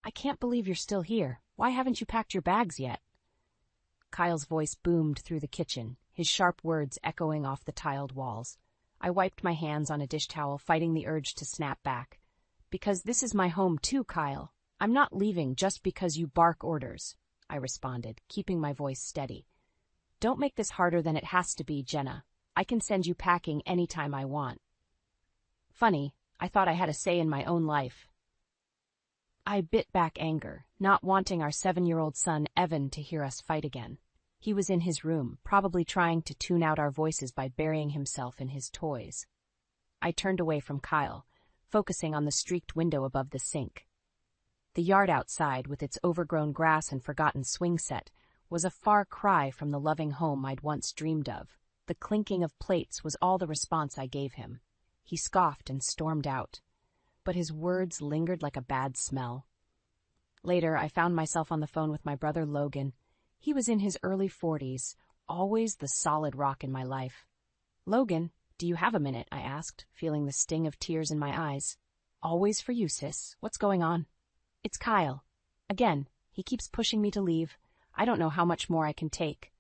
I can't believe you're still here. Why haven't you packed your bags yet? Kyle's voice boomed through the kitchen, his sharp words echoing off the tiled walls. I wiped my hands on a dish towel, fighting the urge to snap back. Because this is my home too, Kyle. I'm not leaving just because you bark orders, I responded, keeping my voice steady. Don't make this harder than it has to be, Jenna. I can send you packing anytime I want. Funny, I thought I had a say in my own life. I bit back anger, not wanting our 7-year-old son, Evan, to hear us fight again. He was in his room, probably trying to tune out our voices by burying himself in his toys. I turned away from Kyle, focusing on the streaked window above the sink. The yard outside, with its overgrown grass and forgotten swing set, was a far cry from the loving home I'd once dreamed of. The clinking of plates was all the response I gave him. He scoffed and stormed out, but his words lingered like a bad smell. Later, I found myself on the phone with my brother Logan. He was in his early 40s, always the solid rock in my life. Logan, do you have a minute? I asked, feeling the sting of tears in my eyes. Always for you, sis. What's going on? It's Kyle. Again, he keeps pushing me to leave. I don't know how much more I can take.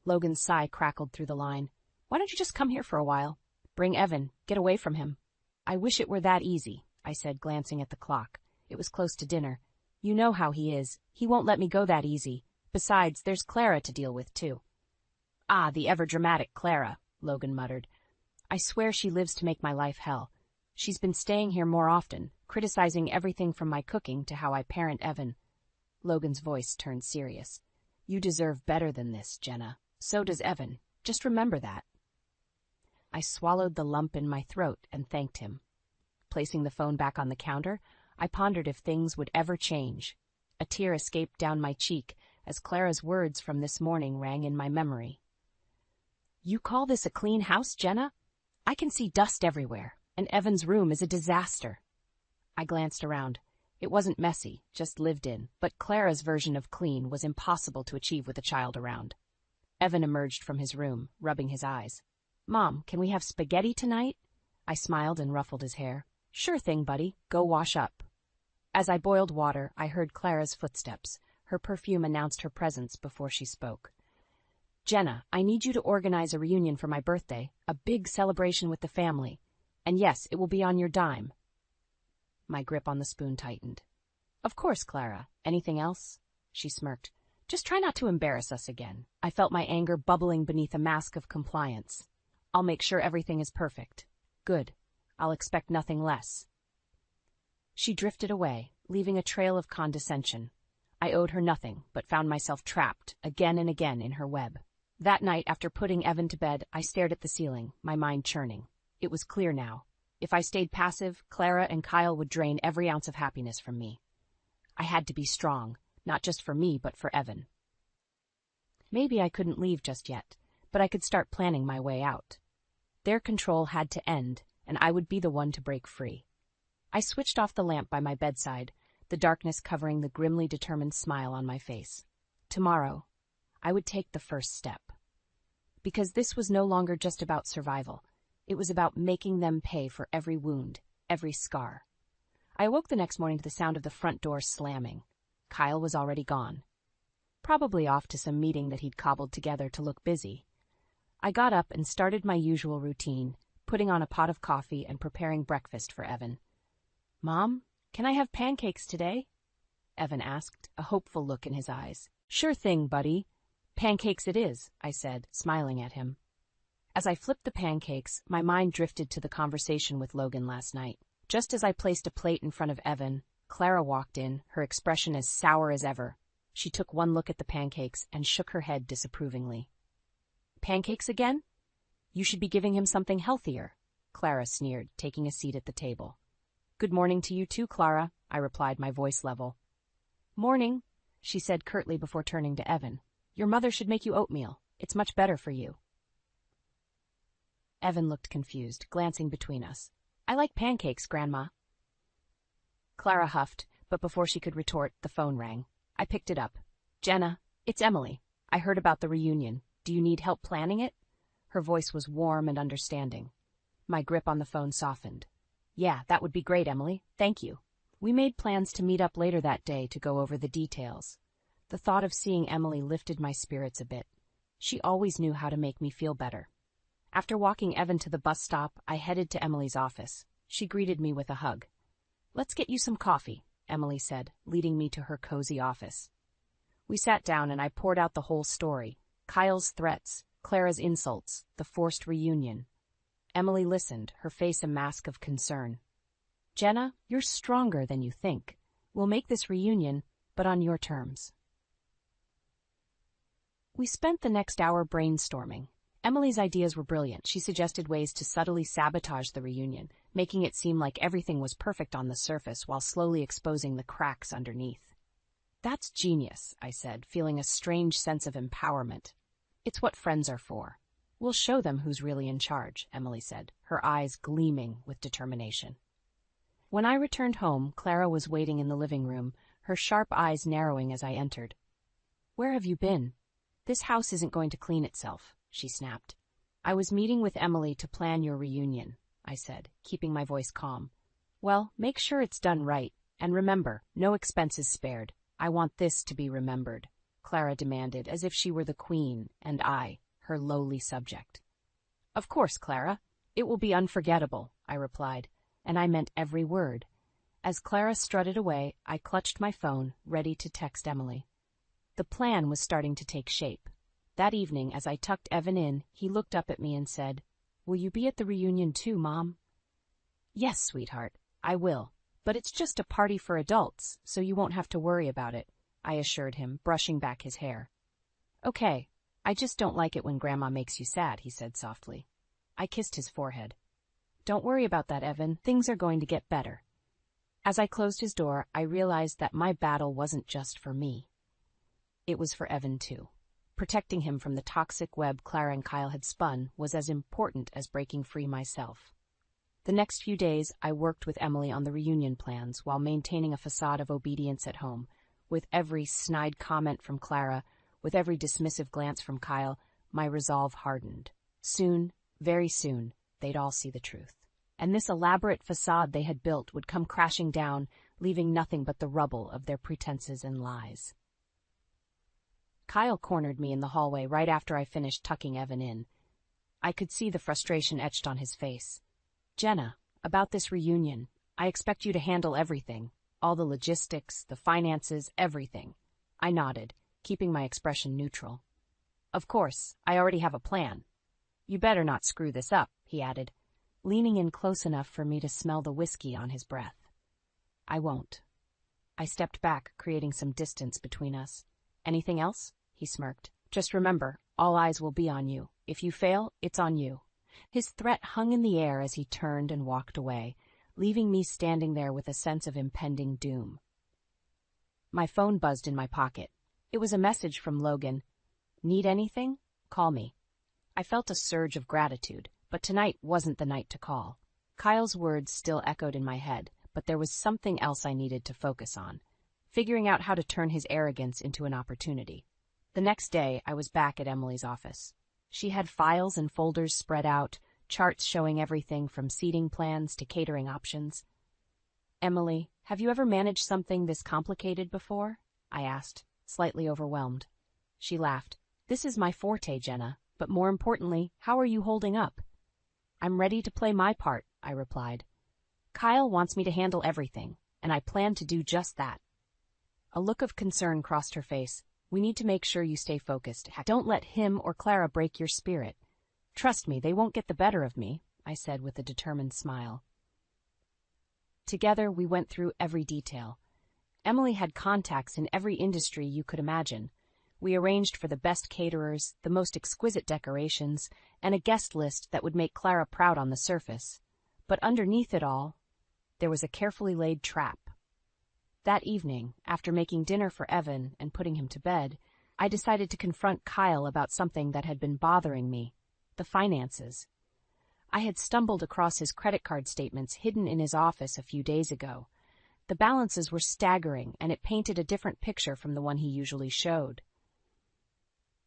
Logan's sigh crackled through the line. Why don't you just come here for a while? Bring Evan. Get away from him. I wish it were that easy, I said, glancing at the clock. It was close to dinner. You know how he is. He won't let me go that easy. Besides, there's Clara to deal with, too. Ah, the ever-dramatic Clara, Logan muttered. I swear she lives to make my life hell. She's been staying here more often, criticizing everything from my cooking to how I parent Evan. Logan's voice turned serious. You deserve better than this, Jenna. So does Evan. Just remember that. I swallowed the lump in my throat and thanked him. Placing the phone back on the counter, I pondered if things would ever change. A tear escaped down my cheek as Clara's words from this morning rang in my memory. You call this a clean house, Jenna? I can see dust everywhere, and Evan's room is a disaster. I glanced around. It wasn't messy, just lived in, but Clara's version of clean was impossible to achieve with a child around. Evan emerged from his room, rubbing his eyes. Mom, can we have spaghetti tonight? I smiled and ruffled his hair. Sure thing, buddy. Go wash up. As I boiled water, I heard Clara's footsteps. Her perfume announced her presence before she spoke. Jenna, I need you to organize a reunion for my birthday, a big celebration with the family. And yes, it will be on your dime. My grip on the spoon tightened. Of course, Clara. Anything else? She smirked. Just try not to embarrass us again. I felt my anger bubbling beneath a mask of compliance. I'll make sure everything is perfect. Good. I'll expect nothing less. She drifted away, leaving a trail of condescension. I owed her nothing, but found myself trapped, again and again, in her web. That night, after putting Evan to bed, I stared at the ceiling, my mind churning. It was clear now. If I stayed passive, Clara and Kyle would drain every ounce of happiness from me. I had to be strong, not just for me, but for Evan. Maybe I couldn't leave just yet, but I could start planning my way out. Their control had to end, and I would be the one to break free. I switched off the lamp by my bedside, the darkness covering the grimly determined smile on my face. Tomorrow, I would take the first step. Because this was no longer just about survival. It was about making them pay for every wound, every scar. I awoke the next morning to the sound of the front door slamming. Kyle was already gone. Probably off to some meeting that he'd cobbled together to look busy. I got up and started my usual routine, putting on a pot of coffee and preparing breakfast for Evan. Mom, can I have pancakes today? Evan asked, a hopeful look in his eyes. Sure thing, buddy. Pancakes it is, I said, smiling at him. As I flipped the pancakes, my mind drifted to the conversation with Logan last night. Just as I placed a plate in front of Evan, Clara walked in, her expression as sour as ever. She took one look at the pancakes and shook her head disapprovingly. Pancakes again? You should be giving him something healthier, Clara sneered, taking a seat at the table. Good morning to you too, Clara, I replied, my voice level. Morning, she said curtly before turning to Evan. Your mother should make you oatmeal. It's much better for you. Evan looked confused, glancing between us. I like pancakes, Grandma. Clara huffed, but before she could retort, the phone rang. I picked it up. Jenna, it's Emily. I heard about the reunion. Do you need help planning it? Her voice was warm and understanding. My grip on the phone softened. Yeah, that would be great, Emily. Thank you. We made plans to meet up later that day to go over the details. The thought of seeing Emily lifted my spirits a bit. She always knew how to make me feel better. After walking Evan to the bus stop, I headed to Emily's office. She greeted me with a hug. "Let's get you some coffee," Emily said, leading me to her cozy office. We sat down and I poured out the whole story. Kyle's threats, Clara's insults, the forced reunion. Emily listened, her face a mask of concern. "Jenna, you're stronger than you think. We'll make this reunion, but on your terms." We spent the next hour brainstorming. Emily's ideas were brilliant. She suggested ways to subtly sabotage the reunion, making it seem like everything was perfect on the surface while slowly exposing the cracks underneath. "That's genius," I said, feeling a strange sense of empowerment. "It's what friends are for." "We'll show them who's really in charge," Emily said, her eyes gleaming with determination. When I returned home, Clara was waiting in the living room, her sharp eyes narrowing as I entered. "Where have you been? This house isn't going to clean itself," she snapped. "I was meeting with Emily to plan your reunion," I said, keeping my voice calm. "Well, make sure it's done right, and remember, no expenses spared. I want this to be remembered," Clara demanded, as if she were the queen, and I, her lowly subject. "Of course, Clara. It will be unforgettable," I replied, and I meant every word. As Clara strutted away, I clutched my phone, ready to text Emily. The plan was starting to take shape. That evening, as I tucked Evan in, he looked up at me and said, "Will you be at the reunion too, Mom?" "Yes, sweetheart, I will. But it's just a party for adults, so you won't have to worry about it," I assured him, brushing back his hair. "Okay, I just don't like it when Grandma makes you sad," he said softly. I kissed his forehead. "Don't worry about that, Evan. Things are going to get better." As I closed his door, I realized that my battle wasn't just for me. It was for Evan, too. Protecting him from the toxic web Clara and Kyle had spun was as important as breaking free myself. The next few days, I worked with Emily on the reunion plans while maintaining a facade of obedience at home. With every snide comment from Clara, with every dismissive glance from Kyle, my resolve hardened. Soon, very soon, they'd all see the truth. And this elaborate facade they had built would come crashing down, leaving nothing but the rubble of their pretenses and lies. Kyle cornered me in the hallway right after I finished tucking Evan in. I could see the frustration etched on his face. "Jenna, about this reunion, I expect you to handle everything. All the logistics, the finances, everything." I nodded, keeping my expression neutral. "Of course, I already have a plan." "You better not screw this up," he added, leaning in close enough for me to smell the whiskey on his breath. "I won't." I stepped back, creating some distance between us. "Anything else?" He smirked. "Just remember, all eyes will be on you. If you fail, it's on you." His threat hung in the air as he turned and walked away, leaving me standing there with a sense of impending doom. My phone buzzed in my pocket. It was a message from Logan. "Need anything? Call me." I felt a surge of gratitude, but tonight wasn't the night to call. Kyle's words still echoed in my head, but there was something else I needed to focus on, figuring out how to turn his arrogance into an opportunity. The next day, I was back at Emily's office. She had files and folders spread out, charts showing everything from seating plans to catering options. "Emily, have you ever managed something this complicated before?" I asked, slightly overwhelmed. She laughed. "This is my forte, Jenna, but more importantly, how are you holding up?" "I'm ready to play my part," I replied. "Kyle wants me to handle everything, and I plan to do just that." A look of concern crossed her face. "We need to make sure you stay focused. Don't let him or Clara break your spirit." "Trust me, they won't get the better of me," I said with a determined smile. Together, we went through every detail. Emily had contacts in every industry you could imagine. We arranged for the best caterers, the most exquisite decorations, and a guest list that would make Clara proud on the surface. But underneath it all, there was a carefully laid trap. That evening, after making dinner for Evan and putting him to bed, I decided to confront Kyle about something that had been bothering me: the finances. I had stumbled across his credit card statements hidden in his office a few days ago. The balances were staggering, and it painted a different picture from the one he usually showed.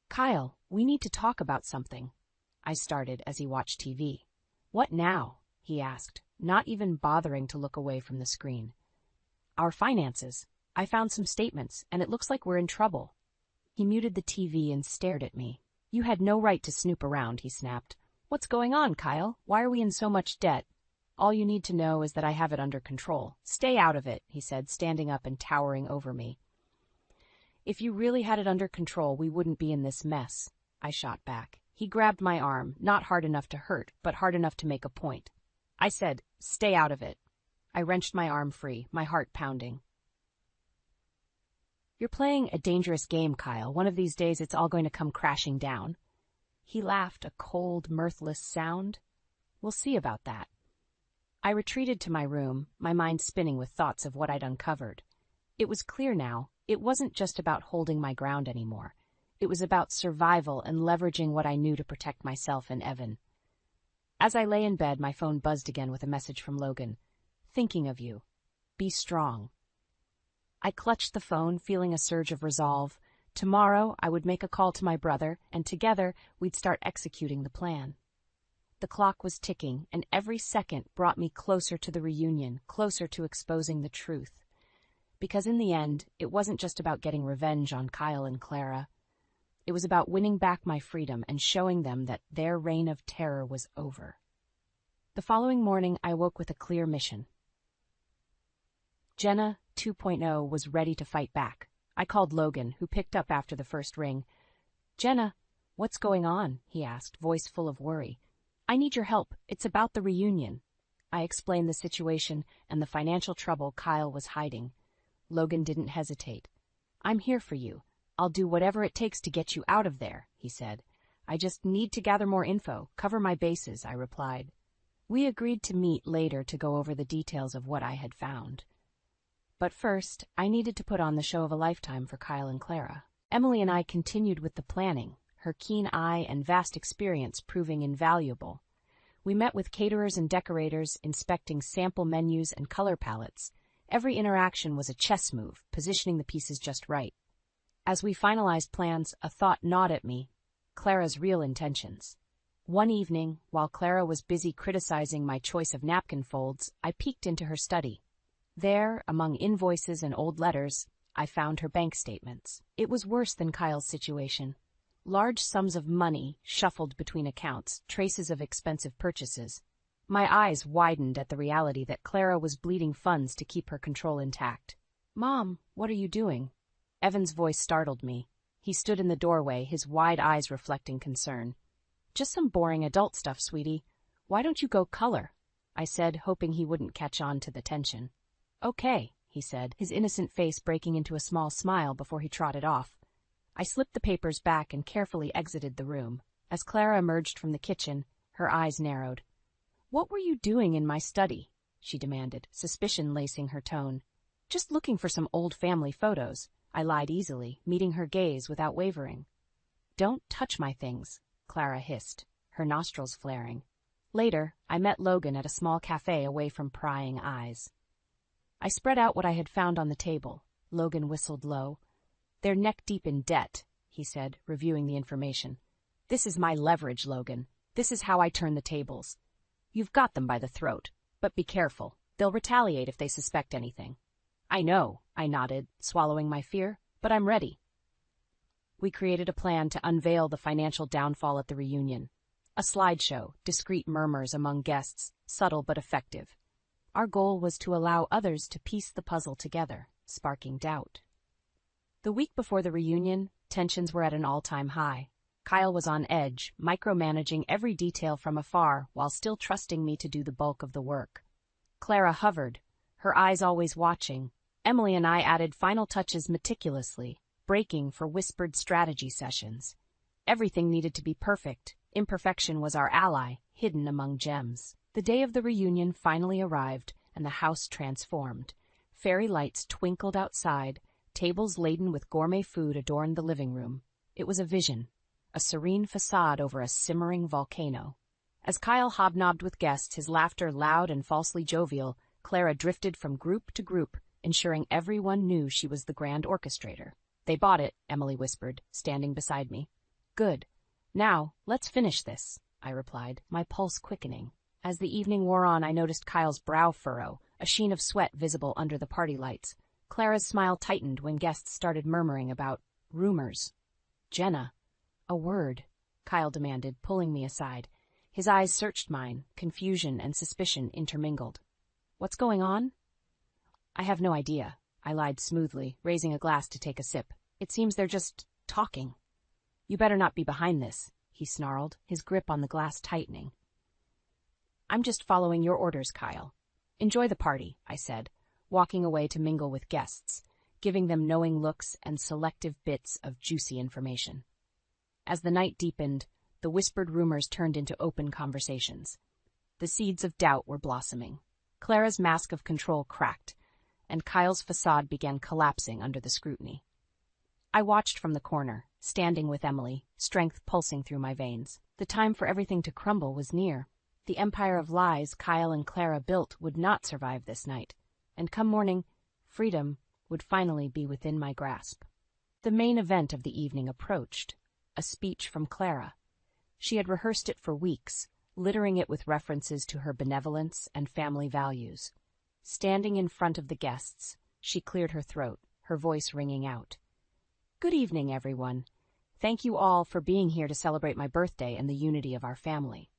"Kyle, we need to talk about something," I started as he watched TV. "What now?" he asked, not even bothering to look away from the screen. Our finances. I found some statements, and it looks like we're in trouble. He muted the TV and stared at me. You had no right to snoop around, he snapped. What's going on, Kyle? Why are we in so much debt? All you need to know is that I have it under control. Stay out of it, he said, standing up and towering over me. If you really had it under control, we wouldn't be in this mess, I shot back. He grabbed my arm, not hard enough to hurt, but hard enough to make a point. I said, stay out of it. I wrenched my arm free, my heart pounding. You're playing a dangerous game, Kyle. One of these days it's all going to come crashing down. He laughed, a cold, mirthless sound. We'll see about that. I retreated to my room, my mind spinning with thoughts of what I'd uncovered. It was clear now, it wasn't just about holding my ground anymore. It was about survival and leveraging what I knew to protect myself and Evan. As I lay in bed, my phone buzzed again with a message from Logan. Thinking of you. Be strong. I clutched the phone, feeling a surge of resolve. Tomorrow, I would make a call to my brother, and together, we'd start executing the plan. The clock was ticking, and every second brought me closer to the reunion, closer to exposing the truth. Because in the end, it wasn't just about getting revenge on Kyle and Clara. It was about winning back my freedom and showing them that their reign of terror was over. The following morning, I woke with a clear mission. Jenna 2.0 was ready to fight back. I called Logan, who picked up after the first ring. Jenna, what's going on? He asked, voice full of worry. I need your help. It's about the reunion. I explained the situation and the financial trouble Kyle was hiding. Logan didn't hesitate. I'm here for you. I'll do whatever it takes to get you out of there, he said. I just need to gather more info, cover my bases, I replied. We agreed to meet later to go over the details of what I had found. But first, I needed to put on the show of a lifetime for Kyle and Clara. Emily and I continued with the planning, her keen eye and vast experience proving invaluable. We met with caterers and decorators, inspecting sample menus and color palettes. Every interaction was a chess move, positioning the pieces just right. As we finalized plans, a thought gnawed at me, Clara's real intentions. One evening, while Clara was busy criticizing my choice of napkin folds, I peeked into her study. There, among invoices and old letters, I found her bank statements. It was worse than Kyle's situation. Large sums of money shuffled between accounts, traces of expensive purchases. My eyes widened at the reality that Clara was bleeding funds to keep her control intact. Mom, what are you doing? Evan's voice startled me. He stood in the doorway, his wide eyes reflecting concern. Just some boring adult stuff, sweetie. Why don't you go color? I said, hoping he wouldn't catch on to the tension. Okay, he said, his innocent face breaking into a small smile before he trotted off. I slipped the papers back and carefully exited the room. As Clara emerged from the kitchen, her eyes narrowed. What were you doing in my study? She demanded, suspicion lacing her tone. Just looking for some old family photos. I lied easily, meeting her gaze without wavering. Don't touch my things, Clara hissed, her nostrils flaring. Later, I met Logan at a small cafe away from prying eyes. I spread out what I had found on the table. Logan whistled low. They're neck-deep in debt, he said, reviewing the information. This is my leverage, Logan. This is how I turn the tables. You've got them by the throat, but be careful. They'll retaliate if they suspect anything. I know, I nodded, swallowing my fear, but I'm ready. We created a plan to unveil the financial downfall at the reunion. A slideshow, discreet murmurs among guests, subtle but effective. Our goal was to allow others to piece the puzzle together, sparking doubt. The week before the reunion, tensions were at an all-time high. Kyle was on edge, micromanaging every detail from afar while still trusting me to do the bulk of the work. Clara hovered, her eyes always watching. Emily and I added final touches meticulously, breaking for whispered strategy sessions. Everything needed to be perfect. Imperfection was our ally, hidden among gems. The day of the reunion finally arrived, and the house transformed. Fairy lights twinkled outside, tables laden with gourmet food adorned the living room. It was a vision, a serene facade over a simmering volcano. As Kyle hobnobbed with guests, his laughter loud and falsely jovial, Clara drifted from group to group, ensuring everyone knew she was the grand orchestrator. They bought it, Emily whispered, standing beside me. Good. Now, let's finish this, I replied, my pulse quickening. As the evening wore on, I noticed Kyle's brow furrow, a sheen of sweat visible under the party lights. Clara's smile tightened when guests started murmuring about rumors. "Jenna, a word," Kyle demanded, pulling me aside. His eyes searched mine, confusion and suspicion intermingled. "What's going on?" "I have no idea," I lied smoothly, raising a glass to take a sip. "It seems they're just talking." "You better not be behind this," he snarled, his grip on the glass tightening. "I'm just following your orders, Kyle. Enjoy the party," I said, walking away to mingle with guests, giving them knowing looks and selective bits of juicy information. As the night deepened, the whispered rumors turned into open conversations. The seeds of doubt were blossoming. Clara's mask of control cracked, and Kyle's facade began collapsing under the scrutiny. I watched from the corner, standing with Emily, strength pulsing through my veins. The time for everything to crumble was near. The empire of lies Kyle and Clara built would not survive this night, and come morning, freedom would finally be within my grasp. The main event of the evening approached, a speech from Clara. She had rehearsed it for weeks, littering it with references to her benevolence and family values. Standing in front of the guests, she cleared her throat, her voice ringing out. "Good evening, everyone. Thank you all for being here to celebrate my birthday and the unity of our family."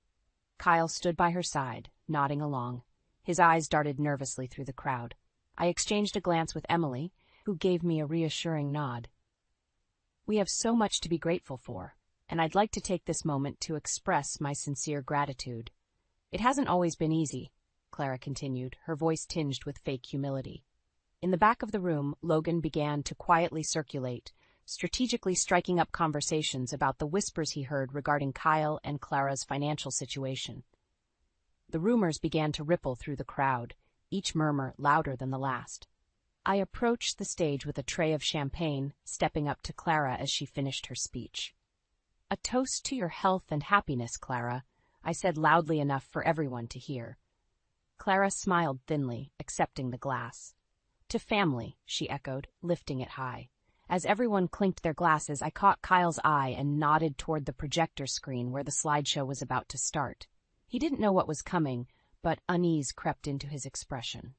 Kyle stood by her side, nodding along. His eyes darted nervously through the crowd. I exchanged a glance with Emily, who gave me a reassuring nod. "We have so much to be grateful for, and I'd like to take this moment to express my sincere gratitude. It hasn't always been easy," Clara continued, her voice tinged with fake humility. In the back of the room, Logan began to quietly circulate, strategically striking up conversations about the whispers he heard regarding Kyle and Clara's financial situation. The rumors began to ripple through the crowd, each murmur louder than the last. I approached the stage with a tray of champagne, stepping up to Clara as she finished her speech. "A toast to your health and happiness, Clara," I said loudly enough for everyone to hear. Clara smiled thinly, accepting the glass. "To family," she echoed, lifting it high. As everyone clinked their glasses, I caught Kyle's eye and nodded toward the projector screen where the slideshow was about to start. He didn't know what was coming, but unease crept into his expression.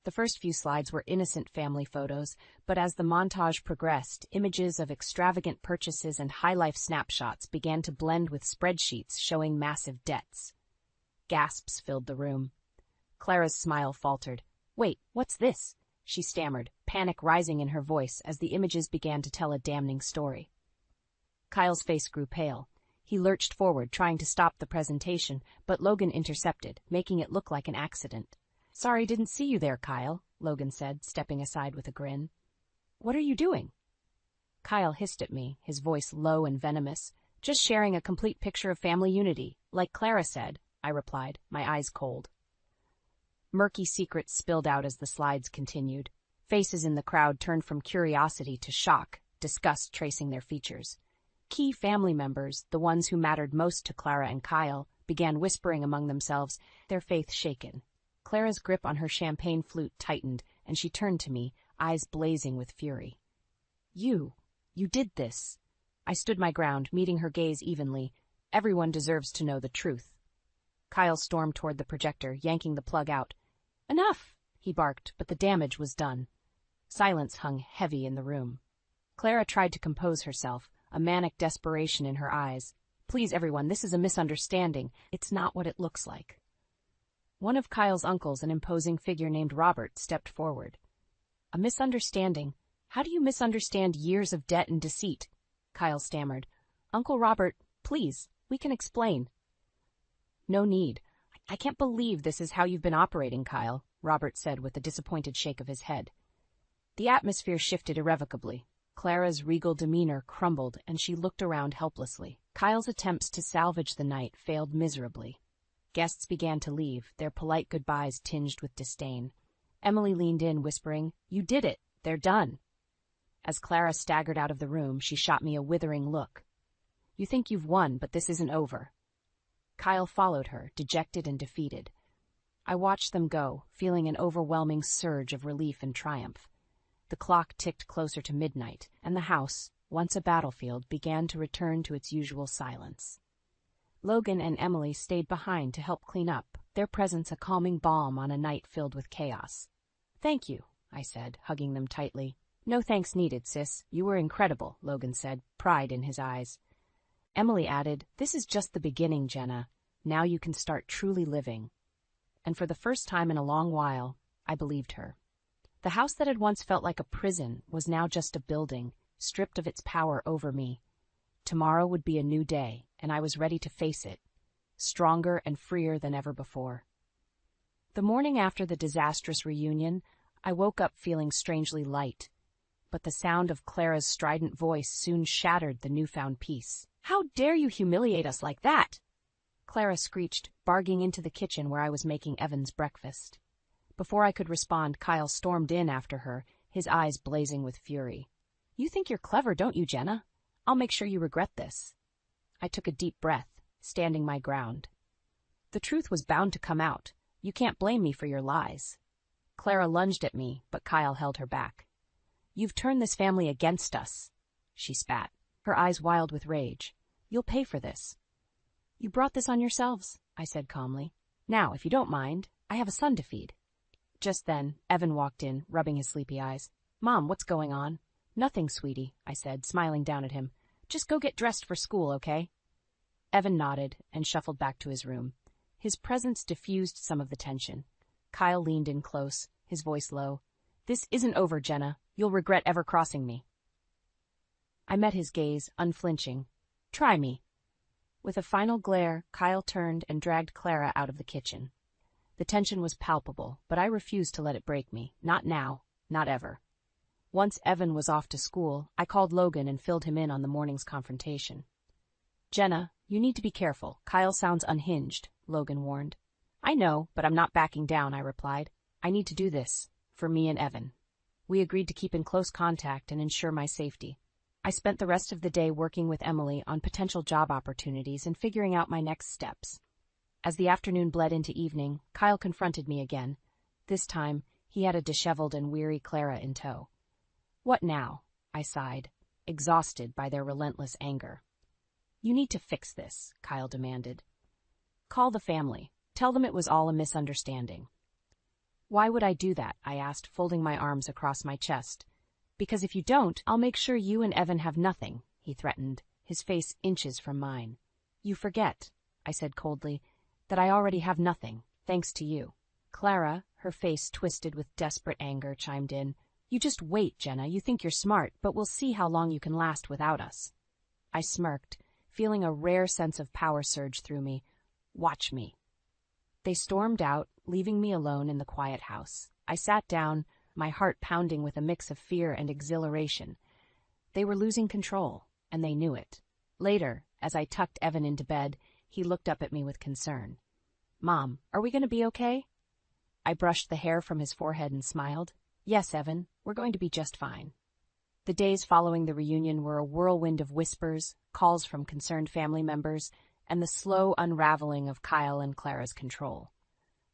The first few slides were innocent family photos, but as the montage progressed, images of extravagant purchases and high-life snapshots began to blend with spreadsheets showing massive debts. Gasps filled the room. Clara's smile faltered. "Wait, what's this?" she stammered, panic rising in her voice as the images began to tell a damning story. Kyle's face grew pale. He lurched forward, trying to stop the presentation, but Logan intercepted, making it look like an accident. "Sorry, didn't see you there, Kyle," Logan said, stepping aside with a grin. "What are you doing?" Kyle hissed at me, his voice low and venomous. "Just sharing a complete picture of family unity, like Clara said," I replied, my eyes cold. Murky secrets spilled out as the slides continued. Faces in the crowd turned from curiosity to shock, disgust tracing their features. Key family members, the ones who mattered most to Clara and Kyle, began whispering among themselves, their faith shaken. Clara's grip on her champagne flute tightened, and she turned to me, eyes blazing with fury. You did this." I stood my ground, meeting her gaze evenly. "Everyone deserves to know the truth." Kyle stormed toward the projector, yanking the plug out. "Enough!" he barked, but the damage was done. Silence hung heavy in the room. Clara tried to compose herself, a manic desperation in her eyes. "Please, everyone, this is a misunderstanding. It's not what it looks like." One of Kyle's uncles, an imposing figure named Robert, stepped forward. "A misunderstanding? How do you misunderstand years of debt and deceit?" Kyle stammered. "Uncle Robert, please, we can explain." "No need. I can't believe this is how you've been operating, Kyle," Robert said with a disappointed shake of his head. The atmosphere shifted irrevocably. Clara's regal demeanor crumbled, and she looked around helplessly. Kyle's attempts to salvage the night failed miserably. Guests began to leave, their polite goodbyes tinged with disdain. Emily leaned in, whispering, "You did it. They're done." As Clara staggered out of the room, she shot me a withering look. "You think you've won, but this isn't over." Kyle followed her, dejected and defeated. I watched them go, feeling an overwhelming surge of relief and triumph. The clock ticked closer to midnight, and the house, once a battlefield, began to return to its usual silence. Logan and Emily stayed behind to help clean up, their presence a calming balm on a night filled with chaos. "Thank you," I said, hugging them tightly. "No thanks needed, sis. You were incredible," Logan said, pride in his eyes. Emily added, "This is just the beginning, Jenna. Now you can start truly living." And for the first time in a long while, I believed her. The house that had once felt like a prison was now just a building, stripped of its power over me. Tomorrow would be a new day, and I was ready to face it, stronger and freer than ever before. The morning after the disastrous reunion, I woke up feeling strangely light, but the sound of Clara's strident voice soon shattered the newfound peace. "How dare you humiliate us like that?" Clara screeched, barging into the kitchen where I was making Evan's breakfast. Before I could respond, Kyle stormed in after her, his eyes blazing with fury. "You think you're clever, don't you, Jenna? I'll make sure you regret this." I took a deep breath, standing my ground. The truth was bound to come out. You can't blame me for your lies. Clara lunged at me, but Kyle held her back. "You've turned this family against us," she spat, her eyes wild with rage. "You'll pay for this." "You brought this on yourselves," I said calmly. "Now, if you don't mind, I have a son to feed." Just then, Evan walked in, rubbing his sleepy eyes. "Mom, what's going on?" "Nothing, sweetie," I said, smiling down at him. "Just go get dressed for school, okay?" Evan nodded and shuffled back to his room. His presence diffused some of the tension. Kyle leaned in close, his voice low. "This isn't over, Jenna. You'll regret ever crossing me." I met his gaze, unflinching. "Try me." With a final glare, Kyle turned and dragged Clara out of the kitchen. The tension was palpable, but I refused to let it break me. Not now, not ever. Once Evan was off to school, I called Logan and filled him in on the morning's confrontation. "Jenna, you need to be careful. Kyle sounds unhinged," Logan warned. "I know, but I'm not backing down," I replied. "I need to do this, for me and Evan." We agreed to keep in close contact and ensure my safety. I spent the rest of the day working with Emily on potential job opportunities and figuring out my next steps. As the afternoon bled into evening, Kyle confronted me again. This time, he had a disheveled and weary Clara in tow. "What now?" I sighed, exhausted by their relentless anger. "You need to fix this," Kyle demanded. "Call the family. Tell them it was all a misunderstanding." "Why would I do that?" I asked, folding my arms across my chest. "Because if you don't, I'll make sure you and Evan have nothing," he threatened, his face inches from mine. "You forget," I said coldly, "that I already have nothing, thanks to you." Clara, her face twisted with desperate anger, chimed in. "You just wait, Jenna. You think you're smart, but we'll see how long you can last without us." I smirked, feeling a rare sense of power surge through me. "Watch me." They stormed out, leaving me alone in the quiet house. I sat down, my heart pounding with a mix of fear and exhilaration. They were losing control, and they knew it. Later, as I tucked Evan into bed, he looked up at me with concern. "Mom, are we going to be okay?" I brushed the hair from his forehead and smiled. "Yes, Evan, we're going to be just fine." The days following the reunion were a whirlwind of whispers, calls from concerned family members, and the slow unraveling of Kyle and Clara's control.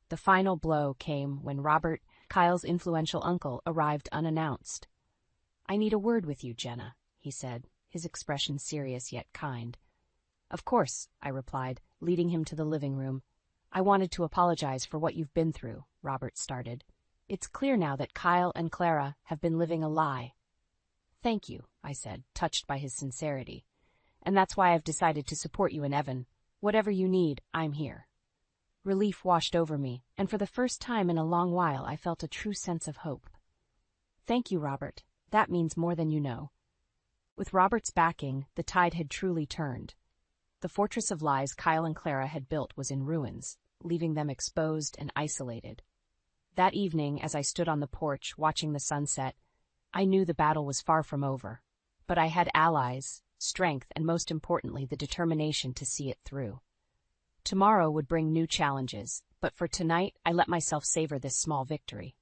The final blow came when Robert, Kyle's influential uncle, arrived unannounced. "I need a word with you, Jenna," he said, his expression serious yet kind. "Of course," I replied, leading him to the living room. "I wanted to apologize for what you've been through," Robert started. "It's clear now that Kyle and Clara have been living a lie." "Thank you," I said, touched by his sincerity. "And that's why I've decided to support you and Evan. Whatever you need, I'm here." Relief washed over me, and for the first time in a long while I felt a true sense of hope. "Thank you, Robert. That means more than you know." With Robert's backing, the tide had truly turned. The fortress of lies Kyle and Clara had built was in ruins, leaving them exposed and isolated. That evening, as I stood on the porch watching the sunset, I knew the battle was far from over. But I had allies, strength, and most importantly, the determination to see it through. Tomorrow would bring new challenges, but for tonight, I let myself savor this small victory.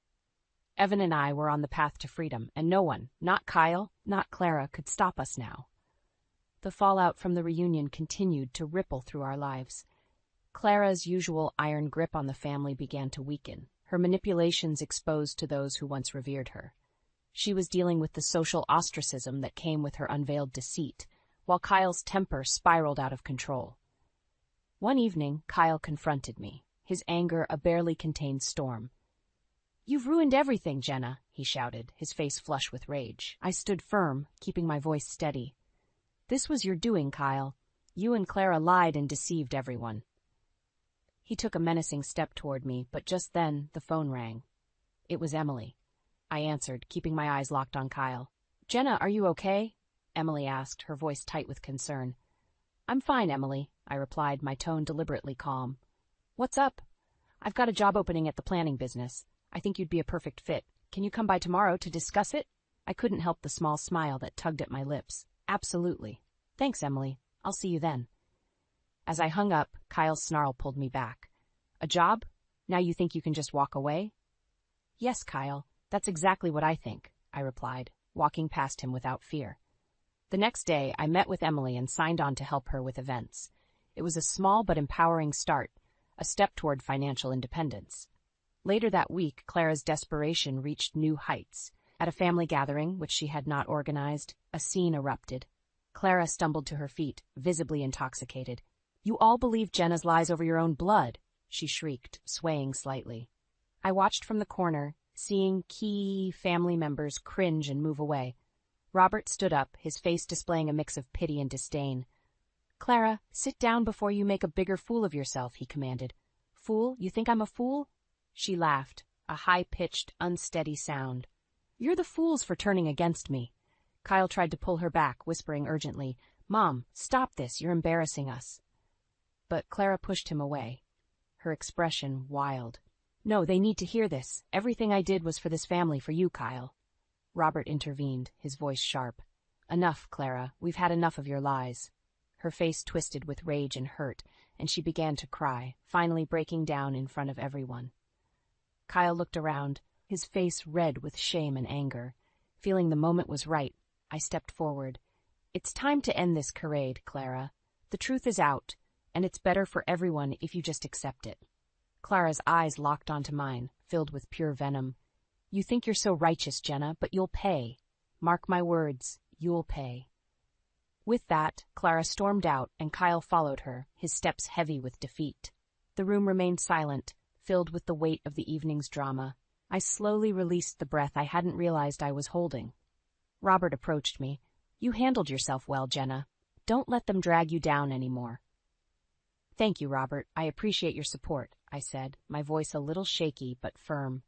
Evan and I were on the path to freedom, and no one, not Kyle, not Clara, could stop us now. The fallout from the reunion continued to ripple through our lives. Clara's usual iron grip on the family began to weaken, her manipulations exposed to those who once revered her. She was dealing with the social ostracism that came with her unveiled deceit, while Kyle's temper spiraled out of control. One evening, Kyle confronted me, his anger a barely contained storm. "You've ruined everything, Jenna," he shouted, his face flush with rage. I stood firm, keeping my voice steady. "This was your doing, Kyle. You and Clara lied and deceived everyone." He took a menacing step toward me, but just then the phone rang. It was Emily. I answered, keeping my eyes locked on Kyle. "Jenna, are you okay?" Emily asked, her voice tight with concern. "I'm fine, Emily," I replied, my tone deliberately calm. "What's up?" "I've got a job opening at the planning business. I think you'd be a perfect fit. Can you come by tomorrow to discuss it?" I couldn't help the small smile that tugged at my lips. "Absolutely. Thanks, Emily. I'll see you then." As I hung up, Kyle's snarl pulled me back. "A job? Now you think you can just walk away?" "Yes, Kyle, that's exactly what I think," I replied, walking past him without fear. The next day, I met with Emily and signed on to help her with events. It was a small but empowering start, a step toward financial independence. Later that week, Clara's desperation reached new heights. At a family gathering, which she had not organized, a scene erupted. Clara stumbled to her feet, visibly intoxicated. "You all believe Jenna's lies over your own blood," she shrieked, swaying slightly. I watched from the corner, seeing key family members cringe and move away. Robert stood up, his face displaying a mix of pity and disdain. "Clara, sit down before you make a bigger fool of yourself," he commanded. "Fool? You think I'm a fool?" She laughed, a high-pitched, unsteady sound. "You're the fools for turning against me." Kyle tried to pull her back, whispering urgently, "Mom, stop this, you're embarrassing us." But Clara pushed him away, her expression wild. "No, they need to hear this. Everything I did was for this family, for you, Kyle." Robert intervened, his voice sharp. "Enough, Clara. We've had enough of your lies." Her face twisted with rage and hurt, and she began to cry, finally breaking down in front of everyone. Kyle looked around, his face red with shame and anger. Feeling the moment was right, I stepped forward. "It's time to end this charade, Clara. The truth is out, and it's better for everyone if you just accept it." Clara's eyes locked onto mine, filled with pure venom. "You think you're so righteous, Jenna, but you'll pay. Mark my words, you'll pay." With that, Clara stormed out, and Kyle followed her, his steps heavy with defeat. The room remained silent, filled with the weight of the evening's drama. I slowly released the breath I hadn't realized I was holding. Robert approached me. "You handled yourself well, Jenna. Don't let them drag you down anymore." "Thank you, Robert. I appreciate your support," I said, my voice a little shaky but firm.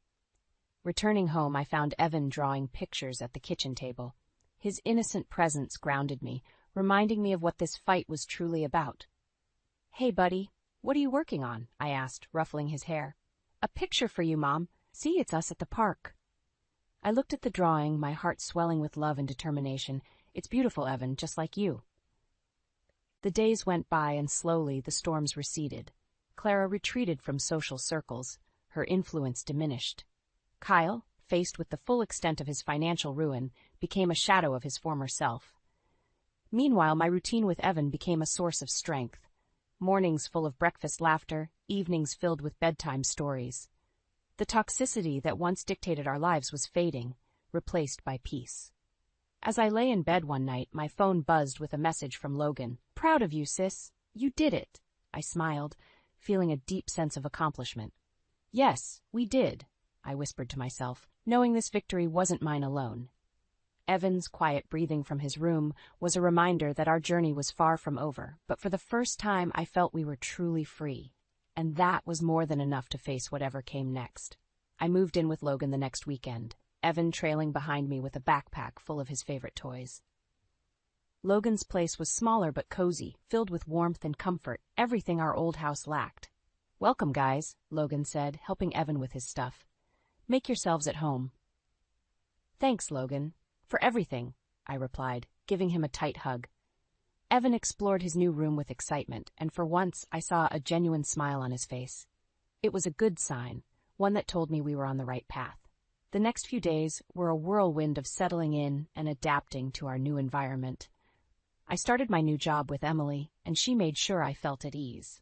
Returning home, I found Evan drawing pictures at the kitchen table. His innocent presence grounded me, reminding me of what this fight was truly about. "Hey, buddy, what are you working on?" I asked, ruffling his hair. "A picture for you, Mom. See, it's us at the park." I looked at the drawing, my heart swelling with love and determination. "It's beautiful, Evan, just like you." The days went by, and slowly the storms receded. Clara retreated from social circles. Her influence diminished. Kyle, faced with the full extent of his financial ruin, became a shadow of his former self. Meanwhile, my routine with Evan became a source of strength. Mornings full of breakfast laughter, evenings filled with bedtime stories. The toxicity that once dictated our lives was fading, replaced by peace. As I lay in bed one night, my phone buzzed with a message from Logan. "Proud of you, sis. You did it." I smiled, feeling a deep sense of accomplishment. "Yes, we did," I whispered to myself, knowing this victory wasn't mine alone. Evan's quiet breathing from his room was a reminder that our journey was far from over, but for the first time I felt we were truly free. And that was more than enough to face whatever came next. I moved in with Logan the next weekend, Evan trailing behind me with a backpack full of his favorite toys. Logan's place was smaller but cozy, filled with warmth and comfort, everything our old house lacked. "Welcome, guys," Logan said, helping Evan with his stuff. "Make yourselves at home." "Thanks, Logan. For everything," I replied, giving him a tight hug. Evan explored his new room with excitement, and for once I saw a genuine smile on his face. It was a good sign, one that told me we were on the right path. The next few days were a whirlwind of settling in and adapting to our new environment. I started my new job with Emily, and she made sure I felt at ease.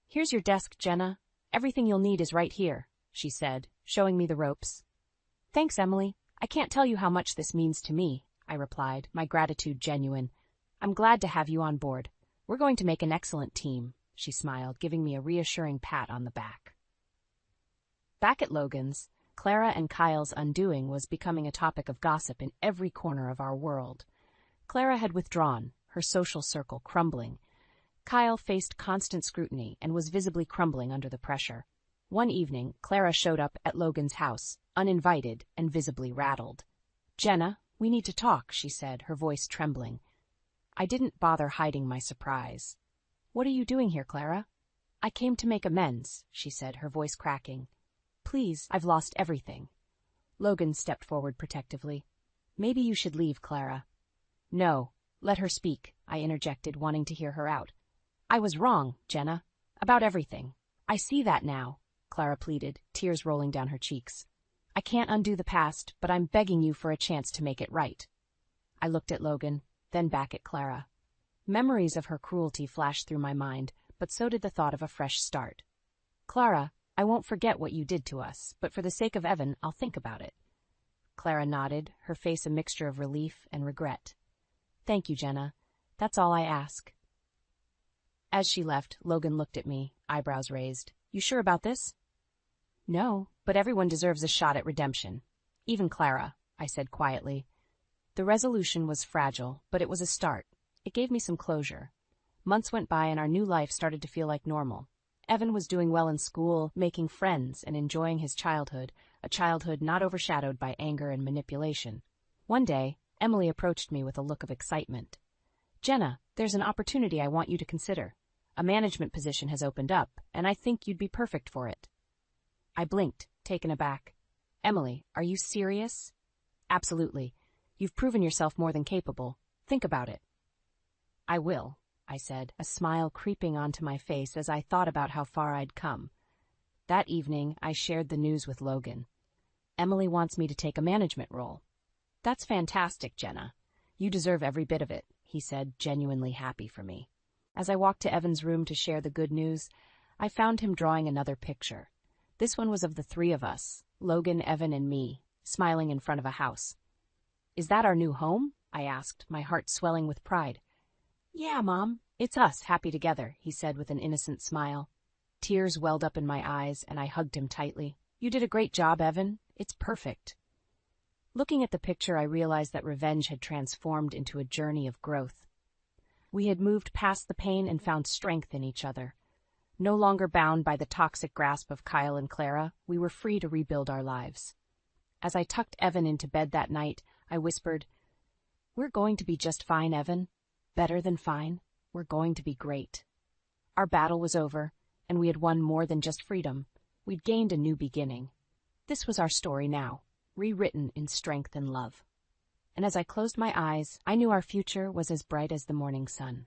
"Here's your desk, Jenna. Everything you'll need is right here," she said, showing me the ropes. "Thanks, Emily. I can't tell you how much this means to me," I replied, my gratitude genuine. "I'm glad to have you on board. We're going to make an excellent team." she smiled, giving me a reassuring pat on the back. Back at Logan's, Clara and Kyle's undoing was becoming a topic of gossip in every corner of our world. Clara had withdrawn, her social circle crumbling. Kyle faced constant scrutiny and was visibly crumbling under the pressure. One evening, Clara showed up at Logan's house, uninvited and visibly rattled. "Jenna, we need to talk," she said, her voice trembling. I didn't bother hiding my surprise. "What are you doing here, Clara?" "I came to make amends," she said, her voice cracking. "Please, I've lost everything." Logan stepped forward protectively. "Maybe you should leave, Clara." "No, let her speak," I interjected, wanting to hear her out. "I was wrong, Jenna, about everything. I see that now," Clara pleaded, tears rolling down her cheeks. "I can't undo the past, but I'm begging you for a chance to make it right." I looked at Logan, then back at Clara. Memories of her cruelty flashed through my mind, but so did the thought of a fresh start. "Clara, I won't forget what you did to us, but for the sake of Evan, I'll think about it." Clara nodded, her face a mixture of relief and regret. "Thank you, Jenna. That's all I ask." As she left, Logan looked at me, eyebrows raised. "You sure about this?" "No, but everyone deserves a shot at redemption. Even Clara," I said quietly. The resolution was fragile, but it was a start. It gave me some closure. Months went by and our new life started to feel like normal. Evan was doing well in school, making friends, and enjoying his childhood, a childhood not overshadowed by anger and manipulation. One day, Emily approached me with a look of excitement. "Jenna, there's an opportunity I want you to consider. A management position has opened up, and I think you'd be perfect for it." I blinked, taken aback. "Emily, are you serious?" "Absolutely. You've proven yourself more than capable. Think about it." "I will," I said, a smile creeping onto my face as I thought about how far I'd come. That evening, I shared the news with Logan. "Emily wants me to take a management role." "That's fantastic, Jenna. You deserve every bit of it," he said, genuinely happy for me. As I walked to Evan's room to share the good news, I found him drawing another picture. This one was of the three of us, Logan, Evan, and me, smiling in front of a house. "Is that our new home?" I asked, my heart swelling with pride. "Yeah, Mom, it's us, happy together," he said with an innocent smile. Tears welled up in my eyes, and I hugged him tightly. "You did a great job, Evan. It's perfect." Looking at the picture, I realized that revenge had transformed into a journey of growth. We had moved past the pain and found strength in each other. No longer bound by the toxic grasp of Kyle and Clara, we were free to rebuild our lives. As I tucked Evan into bed that night, I whispered, "We're going to be just fine, Evan. Better than fine. We're going to be great." Our battle was over, and we had won more than just freedom. We'd gained a new beginning. This was our story now, rewritten in strength and love. And as I closed my eyes, I knew our future was as bright as the morning sun.